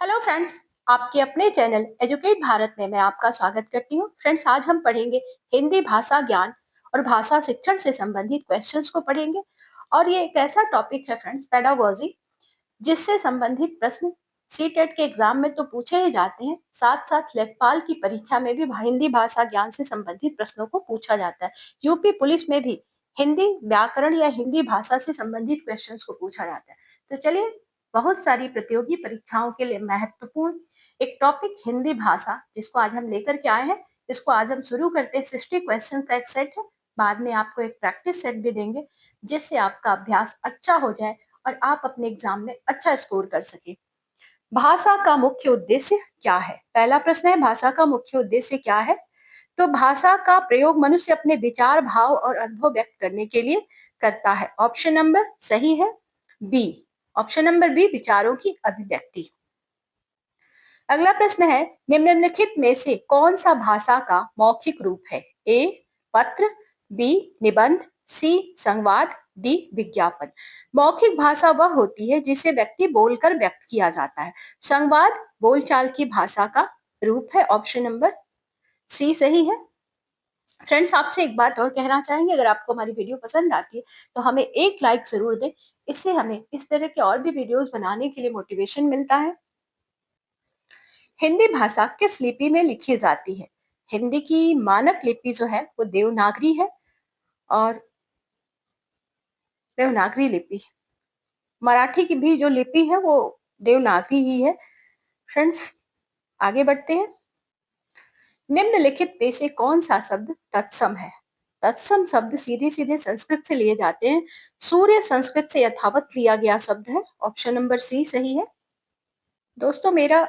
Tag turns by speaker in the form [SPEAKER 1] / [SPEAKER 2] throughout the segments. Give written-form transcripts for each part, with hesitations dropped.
[SPEAKER 1] Hello friends, आपके अपने channel educate Bharat में मैं आपका स्वागत करती हूँ। फ्रेंड्स, आज हम पढ़ेंगे हिंदी भाषा ज्ञान और भाषा शिक्षण से संबंधित क्वेश्चंस को पढ़ेंगे। और ये एक ऐसा टॉपिक है फ्रेंड्स, पेडागोजी, जिससे संबंधित प्रश्न सीटेट के एग्जाम में तो पूछे ही जाते हैं, साथ साथ लेखपाल की परीक्षा में भी हिंदी भाषा ज्ञान से संबंधित प्रश्नों को पूछा जाता है। यूपी पुलिस में भी हिंदी व्याकरण या हिंदी भाषा से संबंधित क्वेश्चंस को पूछा जाता है। तो चलिए, बहुत सारी प्रतियोगी परीक्षाओं के लिए महत्वपूर्ण एक टॉपिक हिंदी भाषा, जिसको आज हम लेकर के आए हैं, इसको आज हम शुरू करते हैं। 60 क्वेश्चन का एक सेट है, बाद में आपको एक प्रैक्टिस सेट भी देंगे, जिससे आपका अभ्यास अच्छा हो जाए और आप अपने एग्जाम में अच्छा स्कोर कर सके। भाषा का मुख्य उद्देश्य क्या है? पहला प्रश्न है, भाषा का मुख्य उद्देश्य क्या है? तो भाषा का प्रयोग मनुष्य अपने विचार, भाव और अनुभव व्यक्त करने के लिए करता है। ऑप्शन नंबर सही है बी। ऑप्शन नंबर बी, विचारों की अभिव्यक्ति। अगला प्रश्न है, निम्नलिखित में से कौन सा भाषा का मौखिक रूप है? ए पत्र, बी निबंध, सी संवाद, डी विज्ञापन। मौखिक भाषा वह होती है जिसे व्यक्ति बोलकर व्यक्त किया जाता है। संवाद बोलचाल की भाषा का रूप है। ऑप्शन नंबर सी सही है। फ्रेंड्स, आपसे एक बात और कहना चाहेंगे, अगर आपको हमारी वीडियो पसंद आती है तो हमें एक लाइक जरूर दें। इससे हमें इस तरह के और भी वीडियोस बनाने के लिए मोटिवेशन मिलता है। हिंदी भाषा किस लिपि में लिखी जाती है? हिंदी की मानक लिपि जो है वो देवनागरी है, और देवनागरी लिपि। मराठी की भी जो लिपि है वो देवनागरी ही है। फ्रेंड्स, आगे बढ़ते हैं। निम्नलिखित में से कौन सा शब्द तत्सम है? तत्सम शब्द सीधे सीधे संस्कृत से लिए जाते हैं। सूर्य संस्कृत से यथावत लिया गया शब्द है। ऑप्शन नंबर सी सही है। दोस्तों, मेरा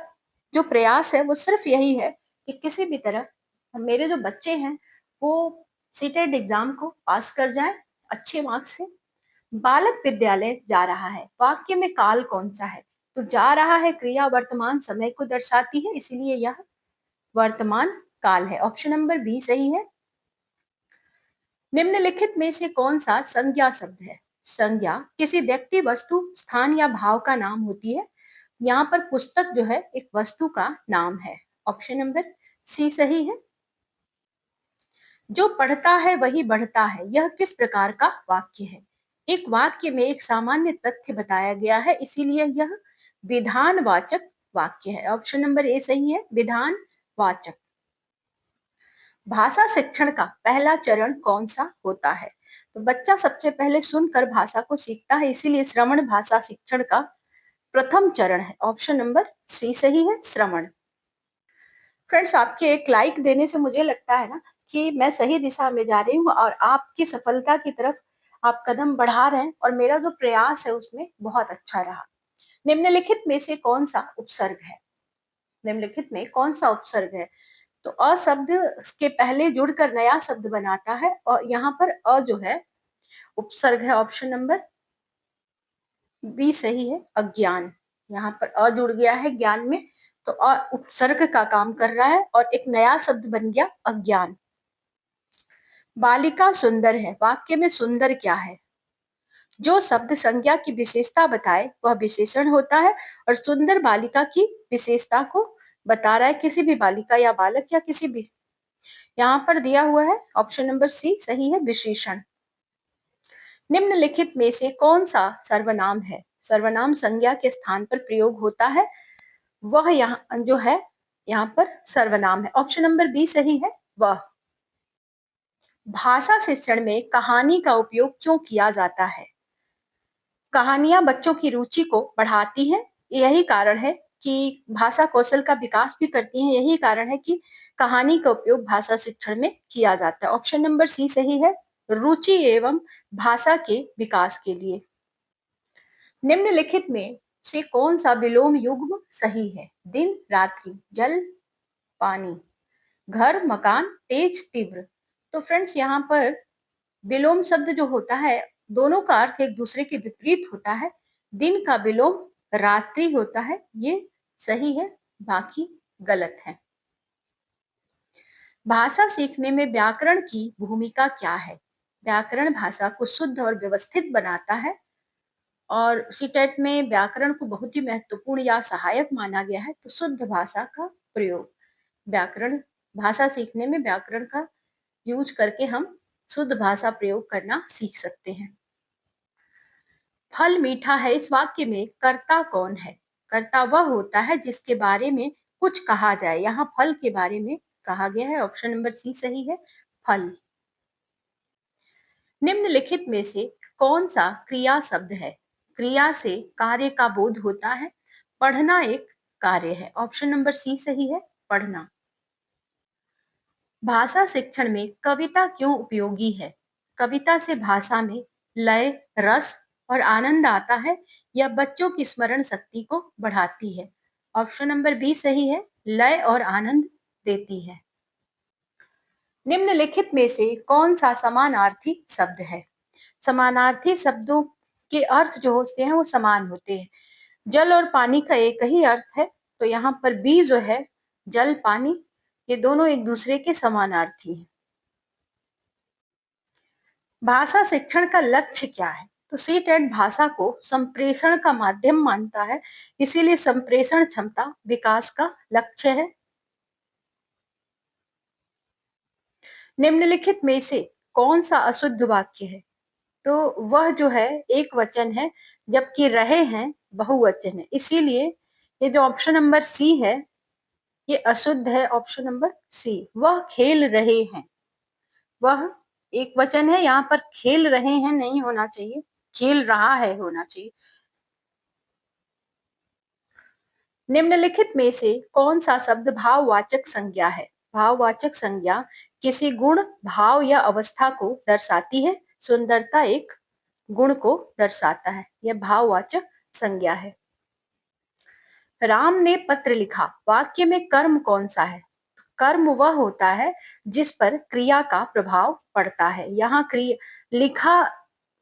[SPEAKER 1] जो प्रयास है वो सिर्फ यही है कि किसी भी तरह मेरे जो बच्चे हैं वो सीटेट एग्जाम को पास कर जाएं अच्छे मार्क्स से। बालक विद्यालय जा रहा है, वाक्य में काल कौन सा है? तो जा रहा है क्रिया वर्तमान समय को दर्शाती है, इसीलिए यह वर्तमान काल है। ऑप्शन नंबर बी सही है। निम्नलिखित में से कौन सा संज्ञा शब्द है? संज्ञा किसी व्यक्ति, वस्तु, स्थान या भाव का नाम होती है। यहाँ पर पुस्तक जो है एक वस्तु का नाम है। ऑप्शन नंबर सी सही है। जो पढ़ता है वही बढ़ता है, यह किस प्रकार का वाक्य है? एक वाक्य में एक सामान्य तथ्य बताया गया है, इसीलिए यह विधानवाचक वाक्य है। ऑप्शन नंबर ए सही है, विधानवाचक। भाषा शिक्षण का पहला चरण कौन सा होता है? तो बच्चा सबसे पहले सुनकर भाषा को सीखता है, इसीलिए श्रवण भाषा शिक्षण का प्रथम चरण है। ऑप्शन नंबर सी सही है, श्रवण। फ्रेंड्स, आपके एक लाइक देने से मुझे लगता है ना कि मैं सही दिशा में जा रही हूँ और आपकी सफलता की तरफ आप कदम बढ़ा रहे हैं, और मेरा जो प्रयास है उसमें बहुत अच्छा रहा। निम्नलिखित में से कौन सा उपसर्ग है? निम्नलिखित में कौन सा उपसर्ग है? तो अ शब्द के पहले जुड़कर नया शब्द बनाता है, और यहाँ पर अ जो है उपसर्ग है। ऑप्शन नंबर बी सही है, अज्ञान। यहाँ पर अ जुड़ गया है ज्ञान में, तो अ उपसर्ग का काम कर रहा है और एक नया शब्द बन गया अज्ञान। बालिका सुंदर है, वाक्य में सुंदर क्या है? जो शब्द संज्ञा की विशेषता बताए वह विशेषण होता है, और सुंदर बालिका की विशेषता को बता रहा है, किसी भी बालिका या बालक या किसी भी। यहाँ पर दिया हुआ है ऑप्शन नंबर सी सही है, विशेषण। निम्नलिखित में से कौन सा सर्वनाम है? सर्वनाम संज्ञा के स्थान पर प्रयोग होता है, वह यहाँ जो है यहाँ पर सर्वनाम है। ऑप्शन नंबर बी सही है, वह। भाषा शिक्षण में कहानी का उपयोग क्यों किया जाता है? कहानियां बच्चों की रुचि को बढ़ाती हैं, यही कारण है कि भाषा कौशल का विकास भी करती हैं, यही कारण है कि कहानी का उपयोग भाषा शिक्षण में किया जाता है। ऑप्शन नंबर सी सही है, रुचि एवं भाषा के विकास के लिए। निम्नलिखित में से कौन सा विलोम युग्म सही है? दिन, रात्रि, जल, पानी, घर, मकान, तेज, तीव्र। तो फ्रेंड्स, यहाँ पर विलोम शब्द जो होता है, दोनों का अर्थ एक दूसरे के विपरीत होता है। दिन का विलोम रात्रि होता है, ये सही है, बाकी गलत है। भाषा सीखने में व्याकरण की भूमिका क्या है? व्याकरण भाषा को शुद्ध और व्यवस्थित बनाता है। और सीटेट में व्याकरण को बहुत ही महत्वपूर्ण या सहायक माना गया है। तो शुद्ध भाषा का प्रयोग, व्याकरण, भाषा सीखने में व्याकरण का यूज करके हम शुद्ध भाषा प्रयोग करना सीख सकते हैं। फल मीठा है, इस वाक्य में कर्ता कौन है? कर्ता वह होता है जिसके बारे में कुछ कहा जाए। यहाँ फल के बारे में कहा गया है, ऑप्शन नंबर सी सही है, फल। निम्नलिखित में से कौन सा क्रिया शब्द है? क्रिया से कार्य का बोध होता है। पढ़ना एक कार्य है, ऑप्शन नंबर सी सही है, पढ़ना। भाषा शिक्षण में कविता क्यों उपयोगी है? कविता से भाषा में लय, रस और आनंद आता है। यह बच्चों की स्मरण शक्ति को बढ़ाती है। ऑप्शन नंबर बी सही है, लय और आनंद देती है। निम्नलिखित में से कौन सा समानार्थी शब्द है? समानार्थी शब्दों के अर्थ जो होते हैं वो समान होते हैं। जल और पानी का एक ही अर्थ है, तो यहाँ पर बी जो है, जल पानी, ये दोनों एक दूसरे के समानार्थी हैं। भाषा शिक्षण का लक्ष्य क्या है? तो सीटेट भाषा को संप्रेषण का माध्यम मानता है, इसीलिए संप्रेषण क्षमता विकास का लक्ष्य है। निम्नलिखित में से कौन सा अशुद्ध वाक्य है? तो वह जो है एक वचन है, जबकि रहे हैं बहुवचन है, इसीलिए ये जो ऑप्शन नंबर सी है ये अशुद्ध है, ऑप्शन नंबर सी। वह खेल रहे हैं, वह एक वचन है, यहाँ पर खेल रहे हैं नहीं होना चाहिए, खेल रहा है होना चाहिए। निम्नलिखित में से कौन सा शब्द भाववाचक संज्ञा है? भाववाचक संज्ञा किसी गुण, भाव या अवस्था को दर्शाती है। सुंदरता एक गुण को दर्शाता है, यह भाववाचक संज्ञा है। राम ने पत्र लिखा, वाक्य में कर्म कौन सा है? कर्म वह होता है जिस पर क्रिया का प्रभाव पड़ता है। यहाँ क्रिया लिखा,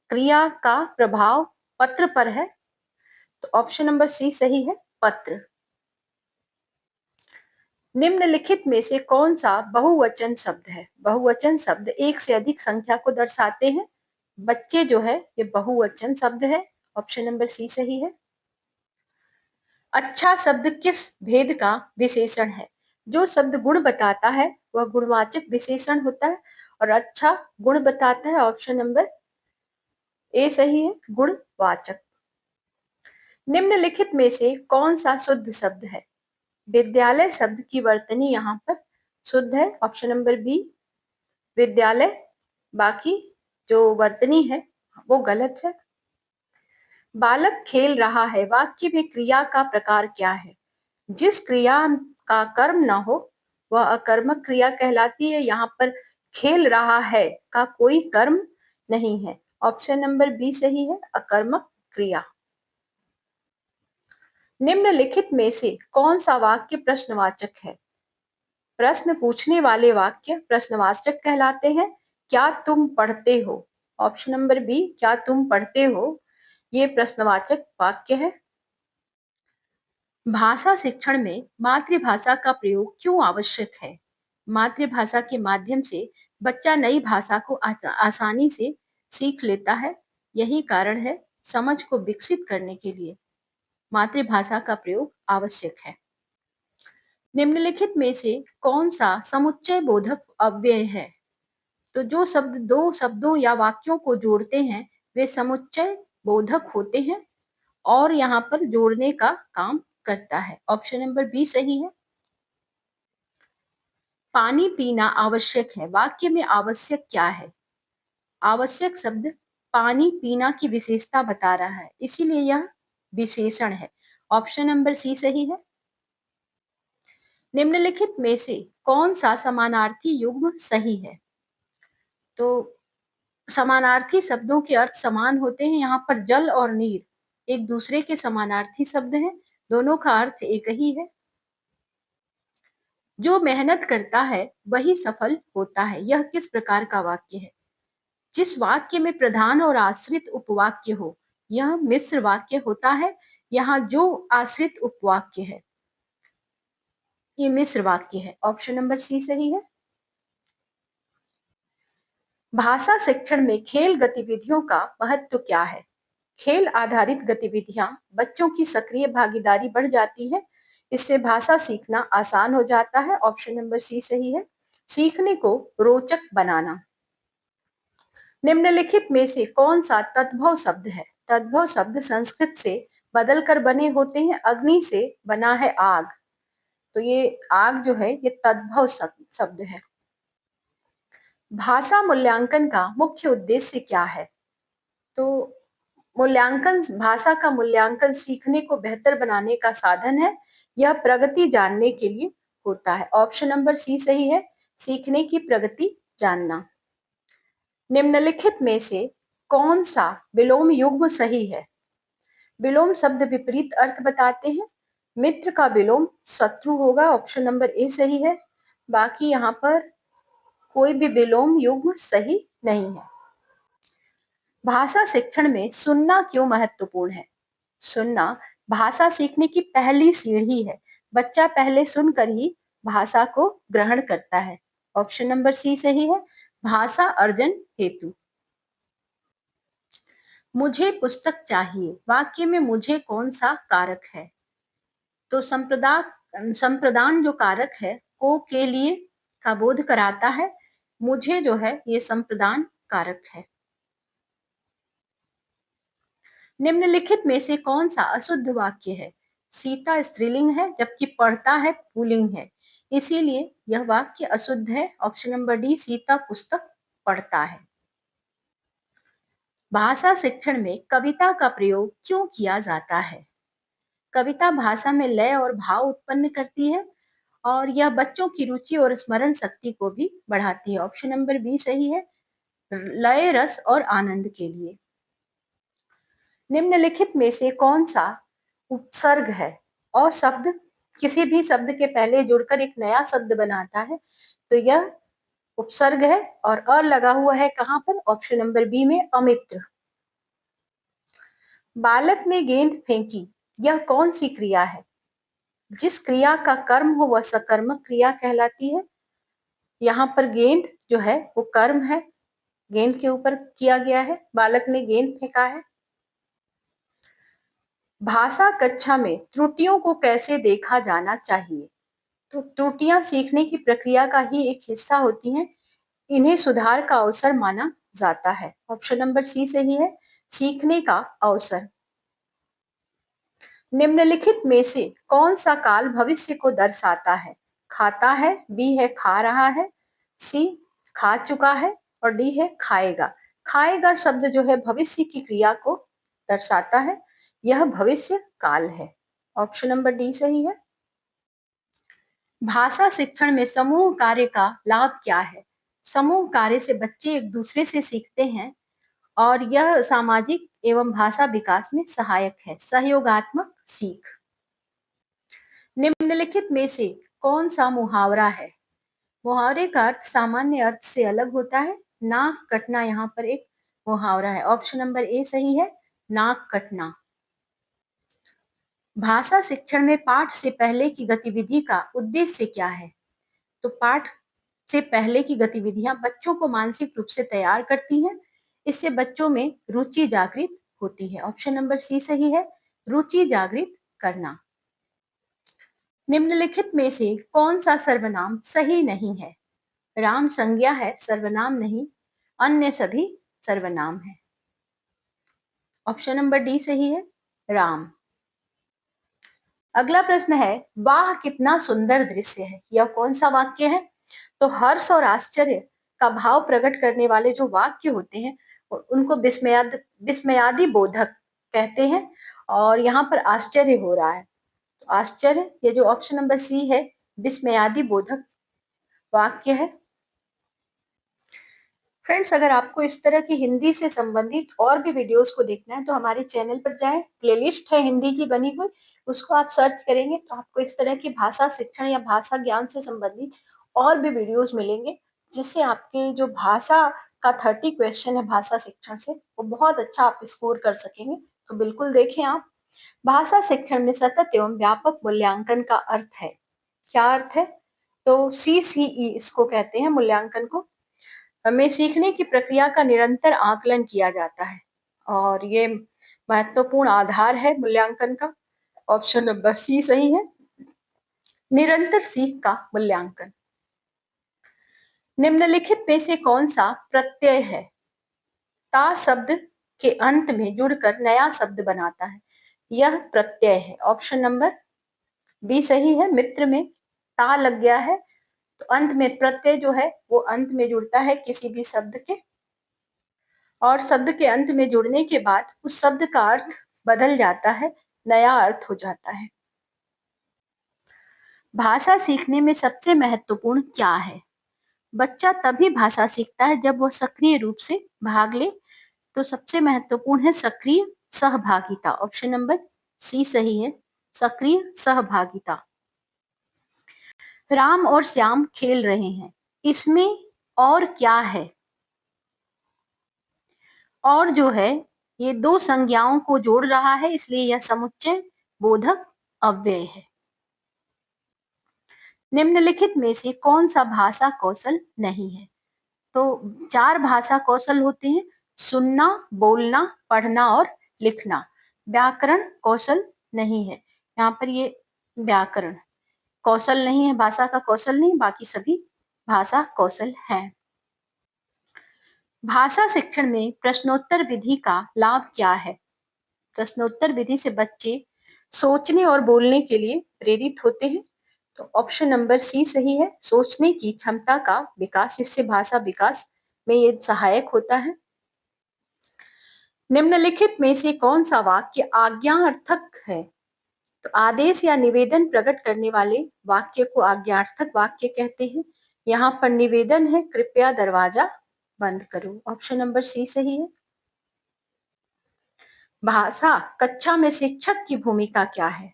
[SPEAKER 1] क्रिया का प्रभाव पत्र पर है, तो ऑप्शन नंबर सी सही है, पत्र। निम्नलिखित में से कौन सा बहुवचन शब्द है? बहुवचन शब्द एक से अधिक संख्या को दर्शाते हैं। बच्चे जो है ये बहुवचन शब्द है, ऑप्शन नंबर सी सही है। अच्छा शब्द किस भेद का विशेषण है? जो शब्द गुण बताता है वह गुणवाचक विशेषण होता है, और अच्छा गुण बताता है, ऑप्शन नंबर ए सही है, गुणवाचक। निम्नलिखित में से कौन सा शुद्ध शब्द है? विद्यालय शब्द की वर्तनी यहाँ पर शुद्ध है, ऑप्शन नंबर बी, विद्यालय। बाकी जो वर्तनी है वो गलत है। बालक खेल रहा है, वाक्य में क्रिया का प्रकार क्या है? जिस क्रिया का कर्म ना हो वह अकर्मक क्रिया कहलाती है। यहाँ पर खेल रहा है का कोई कर्म नहीं है, ऑप्शन नंबर बी सही है, अकर्मक क्रिया। निम्नलिखित में से कौन सा वाक्य प्रश्नवाचक है? प्रश्न पूछने वाले वाक्य प्रश्नवाचक कहलाते हैं। क्या तुम पढ़ते हो? ऑप्शन नंबर बी, क्या तुम पढ़ते हो, ये प्रश्नवाचक वाक्य है। भाषा शिक्षण में मातृभाषा का प्रयोग क्यों आवश्यक है? मातृभाषा के माध्यम से बच्चा नई भाषा को आसानी से सीख लेता है। यही कारण है समझ को विकसित करने के लिए मातृभाषा का प्रयोग आवश्यक है। निम्नलिखित में से कौन सा समुच्चय बोधक अव्यय है? तो जो शब्द दो शब्दों या वाक्यों को जोड़ते हैं वे समुच्चय बोधक होते हैं, और यहाँ पर जोड़ने का काम करता है, ऑप्शन नंबर बी सही है। पानी पीना आवश्यक है, वाक्य में आवश्यक क्या है? आवश्यक शब्द पानी पीना की विशेषता बता रहा है, इसीलिए यह विशेषण है, ऑप्शन नंबर सी सही है। निम्नलिखित में से कौन सा समानार्थी युग्म सही है? तो समानार्थी शब्दों के अर्थ समान होते हैं। यहाँ पर जल और नीर एक दूसरे के समानार्थी शब्द हैं, दोनों का अर्थ एक ही है। जो मेहनत करता है वही सफल होता है, यह किस प्रकार का वाक्य है? जिस वाक्य में प्रधान और आश्रित उपवाक्य हो यह मिश्र वाक्य होता है। यहाँ जो आश्रित उपवाक्य है ये मिश्र वाक्य है, ऑप्शन नंबर सी सही है। भाषा शिक्षण में खेल गतिविधियों का महत्व क्या है? खेल आधारित गतिविधियां बच्चों की सक्रिय भागीदारी बढ़ जाती है। इससे भाषा सीखना आसान हो जाता है। ऑप्शन नंबर सी सही है। सीखने को रोचक बनाना। निम्नलिखित में से कौन सा तद्भव शब्द है? तद्भव शब्द संस्कृत से बदलकर बने होते हैं। अग्नि से बना है आग, तो ये आग जो है ये तद्भव शब्द है। भाषा मूल्यांकन का मुख्य उद्देश्य क्या है? तो मूल्यांकन, भाषा का मूल्यांकन सीखने को बेहतर बनाने का साधन है। यह प्रगति जानने के लिए होता है। ऑप्शन नंबर सी सही है। सीखने की प्रगति जानना। निम्नलिखित में से कौन सा विलोम युग्म सही है? विलोम शब्द विपरीत अर्थ बताते हैं। मित्र का विलोम शत्रु होगा। ऑप्शन नंबर ए सही है। बाकी यहाँ पर कोई भी विलोम युग्म सही नहीं है। भाषा शिक्षण में सुनना क्यों महत्वपूर्ण है? सुनना भाषा सीखने की पहली सीढ़ी है। बच्चा पहले सुनकर ही भाषा को ग्रहण करता है। ऑप्शन नंबर सी सही है। भाषा अर्जन हेतु। मुझे पुस्तक चाहिए वाक्य में मुझे कौन सा कारक है? तो संप्रदान जो कारक है को के लिए का बोध कराता है। मुझे जो है ये संप्रदान कारक है। निम्नलिखित में से कौन सा अशुद्ध वाक्य है? सीता स्त्रीलिंग है जबकि पढ़ता है पुल्लिंग है, इसीलिए यह वाक्य अशुद्ध है। ऑप्शन नंबर डी सीता पुस्तक पढ़ता है। भाषा शिक्षण में कविता का प्रयोग क्यों किया जाता है? कविता भाषा में लय और भाव उत्पन्न करती है और यह बच्चों की रुचि और स्मरण शक्ति को भी बढ़ाती है। ऑप्शन नंबर बी सही है। लय, रस और आनंद के लिए। निम्नलिखित में से कौन सा उपसर्ग है? और शब्द किसी भी शब्द के पहले जुड़कर एक नया शब्द बनाता है, तो यह उपसर्ग है। और अ लगा हुआ है कहाँ पर? ऑप्शन नंबर बी में, अमित्र। बालक ने गेंद फेंकी, यह कौन सी क्रिया है? जिस क्रिया का कर्म हो वह सकर्मक क्रिया कहलाती है। यहाँ पर गेंद जो है वो कर्म है, गेंद के ऊपर किया गया है। बालक ने गेंद फेंका है। भाषा कक्षा में त्रुटियों को कैसे देखा जाना चाहिए? तो त्रुटियां सीखने की प्रक्रिया का ही एक हिस्सा होती हैं। इन्हें सुधार का अवसर माना जाता है। ऑप्शन नंबर सी सही है। सीखने का अवसर। निम्नलिखित में से कौन सा काल भविष्य को दर्शाता है? खाता है, बी है खा रहा है, सी खा चुका है और डी है खाएगा। खाएगा शब्द जो है भविष्य की क्रिया को दर्शाता है। यह भविष्य काल है। ऑप्शन नंबर डी सही है। भाषा शिक्षण में समूह कार्य का लाभ क्या है? समूह कार्य से बच्चे एक दूसरे से सीखते हैं और यह सामाजिक एवं भाषा विकास में सहायक है। सहयोगात्मक सीख। निम्नलिखित में से कौन सा मुहावरा है? मुहावरे का अर्थ सामान्य अर्थ से अलग होता है। नाक कटना यहाँ पर एक मुहावरा है। ऑप्शन नंबर ए सही है। नाक कटना। भाषा शिक्षण में पाठ से पहले की गतिविधि का उद्देश्य क्या है? तो पाठ से पहले की गतिविधियां बच्चों को मानसिक रूप से तैयार करती हैं। इससे बच्चों में रुचि जागृत होती है। ऑप्शन नंबर सी सही है। रुचि जागृत करना। निम्नलिखित में से कौन सा सर्वनाम सही नहीं है? राम संज्ञा है, सर्वनाम नहीं। अन्य सभी सर्वनाम है। ऑप्शन नंबर डी सही है। राम। अगला प्रश्न है, वाह कितना सुंदर दृश्य है, यह कौन सा वाक्य है? तो हर्ष और आश्चर्य का भाव प्रकट करने वाले जो वाक्य होते हैं उनको विस्मयादि बोधक कहते हैं। और यहाँ पर आश्चर्य हो रहा है, तो आश्चर्य ये जो ऑप्शन नंबर सी है विस्मयादि बोधक वाक्य है। फ्रेंड्स, अगर आपको इस तरह की हिंदी से संबंधित और भी वीडियोस को देखना है तो हमारे चैनल पर जाएं। प्लेलिस्ट है हिंदी की बनी हुई, उसको आप सर्च करेंगे तो आपको इस तरह की भाषा शिक्षण या भाषा ज्ञान से संबंधित और भी वीडियोस मिलेंगे, जिससे आपके जो भाषा का 30 क्वेश्चन है भाषा शिक्षण से वो बहुत अच्छा आप स्कोर कर सकेंगे। तो बिल्कुल देखें आप। भाषा शिक्षण में सतत एवं व्यापक मूल्यांकन का अर्थ है। क्या अर्थ है? तो CCE इसको कहते हैं मूल्यांकन को। हमें सीखने की प्रक्रिया का निरंतर आकलन किया जाता है और ये महत्वपूर्ण आधार है मूल्यांकन का। ऑप्शन नंबर सी सही है। निरंतर सीख का मूल्यांकन। निम्नलिखित में से कौन सा प्रत्यय है ता शब्द के अंत में जुड़कर नया शब्द बनाता है? यह प्रत्यय है। ऑप्शन नंबर बी सही है। मित्र में ता लग गया है तो अंत में प्रत्यय जो है वो अंत में जुड़ता है किसी भी शब्द के, और शब्द के अंत में जुड़ने के बाद उस शब्द का अर्थ बदल जाता है, नया अर्थ हो जाता है। भाषा सीखने में सबसे महत्वपूर्ण क्या है? बच्चा तभी भाषा सीखता है जब वह सक्रिय रूप से भाग ले, तो सबसे महत्वपूर्ण है सक्रिय सहभागिता। ऑप्शन नंबर सी सही है। सक्रिय सहभागिता। राम और श्याम खेल रहे हैं, इसमें और क्या है? और जो है ये दो संज्ञाओं को जोड़ रहा है, इसलिए यह समुच्चय बोधक अव्यय है। निम्नलिखित में से कौन सा भाषा कौशल नहीं है? तो 4 भाषा कौशल होते हैं: सुनना, बोलना, पढ़ना और लिखना। व्याकरण कौशल नहीं है। यहाँ पर ये व्याकरण कौशल नहीं है, भाषा का कौशल नहीं, बाकी सभी भाषा कौशल हैं। भाषा शिक्षण में प्रश्नोत्तर विधि का लाभ क्या है? प्रश्नोत्तर विधि से बच्चे सोचने और बोलने के लिए प्रेरित होते हैं, तो ऑप्शन नंबर सी सही है। सोचने की क्षमता का विकास, इससे भाषा विकास में ये सहायक होता है। निम्नलिखित में से कौन सा वाक्य आज्ञार्थक है? तो आदेश या निवेदन प्रकट करने वाले वाक्य को आज्ञार्थक वाक्य कहते हैं। यहाँ पर निवेदन है, कृपया दरवाजा बंद करो। ऑप्शन नंबर सी सही है। भाषा कक्षा में शिक्षक की भूमिका क्या है?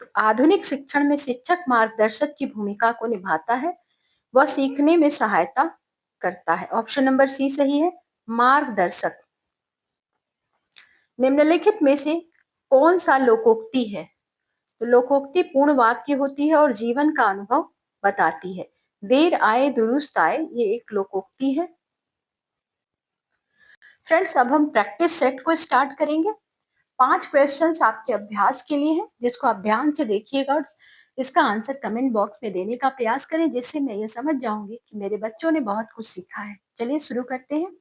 [SPEAKER 1] तो आधुनिक शिक्षण में शिक्षक मार्गदर्शक की भूमिका को निभाता है, वह सीखने में सहायता करता है। ऑप्शन नंबर सी सही है। मार्गदर्शक। निम्नलिखित में से कौन सा लोकोक्ति है? तो लोकोक्ति पूर्ण वाक्य होती है और जीवन का अनुभव बताती है। देर आए दुरुस्त आए, ये एक लोकोक्ति है। फ्रेंड्स, अब हम प्रैक्टिस सेट को स्टार्ट करेंगे। 5 क्वेश्चंस आपके अभ्यास के लिए हैं, जिसको आप ध्यान से देखिएगा और इसका आंसर कमेंट बॉक्स में देने का प्रयास करें, जिससे मैं ये समझ जाऊंगी कि मेरे बच्चों ने बहुत कुछ सीखा है। चलिए शुरू करते हैं।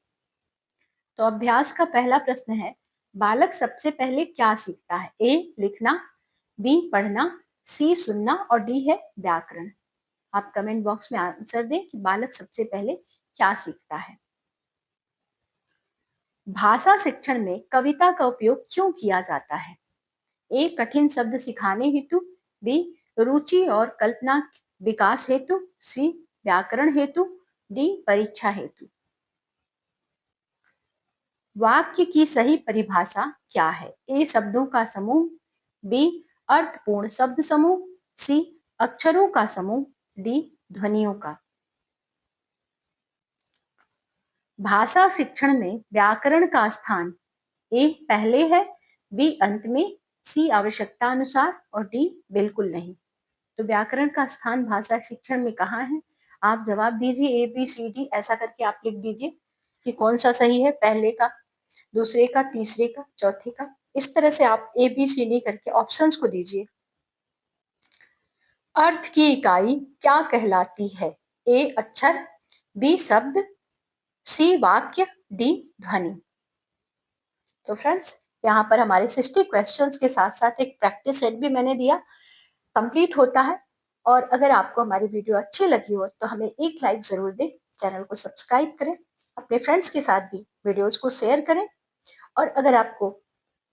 [SPEAKER 1] तो अभ्यास का पहला प्रश्न है, बालक सबसे पहले क्या सीखता है? ए लिखना, बी पढ़ना, सी सुनना और डी है व्याकरण। आप कमेंट बॉक्स में आंसर दें कि बालक सबसे पहले क्या सीखता है। भाषा शिक्षण में कविता का उपयोग क्यों किया जाता है? ए कठिन शब्द सिखाने हेतु, बी रुचि और कल्पना विकास हेतु, सी व्याकरण हेतु, डी परीक्षा हेतु। वाक्य की सही परिभाषा क्या है? ए शब्दों का समूह, बी अर्थपूर्ण शब्द समूह, सी अक्षरों का समूह, डी ध्वनियों का। भाषा शिक्षण में व्याकरण का स्थान ए पहले है, बी अंत में, सी आवश्यकता अनुसार और डी बिल्कुल नहीं। तो व्याकरण का स्थान भाषा शिक्षण में कहाँ है? आप जवाब दीजिए, ए बी सी डी ऐसा करके आप लिख दीजिए कि कौन सा सही है, पहले का, दूसरे का, तीसरे का, चौथे का। इस तरह से आप ए बी सी डी करके ऑप्शंस को दीजिए। अर्थ की इकाई क्या कहलाती है? ए अक्षर, बी शब्द, सी वाक्य, डी ध्वनि। तो फ्रेंड्स, यहाँ पर हमारे 60 क्वेश्चंस के साथ साथ एक प्रैक्टिस सेट भी मैंने दिया, कंप्लीट होता है। और अगर आपको हमारी वीडियो अच्छी लगी हो तो हमें एक लाइक जरूर दें, चैनल को सब्सक्राइब करें, अपने फ्रेंड्स के साथ भी वीडियोस को शेयर करें, और अगर आपको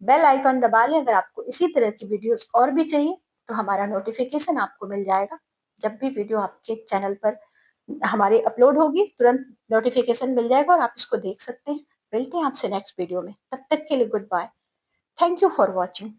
[SPEAKER 1] बेल आइकन दबा लें, अगर आपको इसी तरह की वीडियोस और भी चाहिए तो हमारा नोटिफिकेशन आपको मिल जाएगा। जब भी वीडियो आपके चैनल पर हमारे अपलोड होगी, तुरंत नोटिफिकेशन मिल जाएगा और आप इसको देख सकते हैं। मिलते हैं आपसे नेक्स्ट वीडियो में, तब तक के लिए goodbye. Thank you for watching.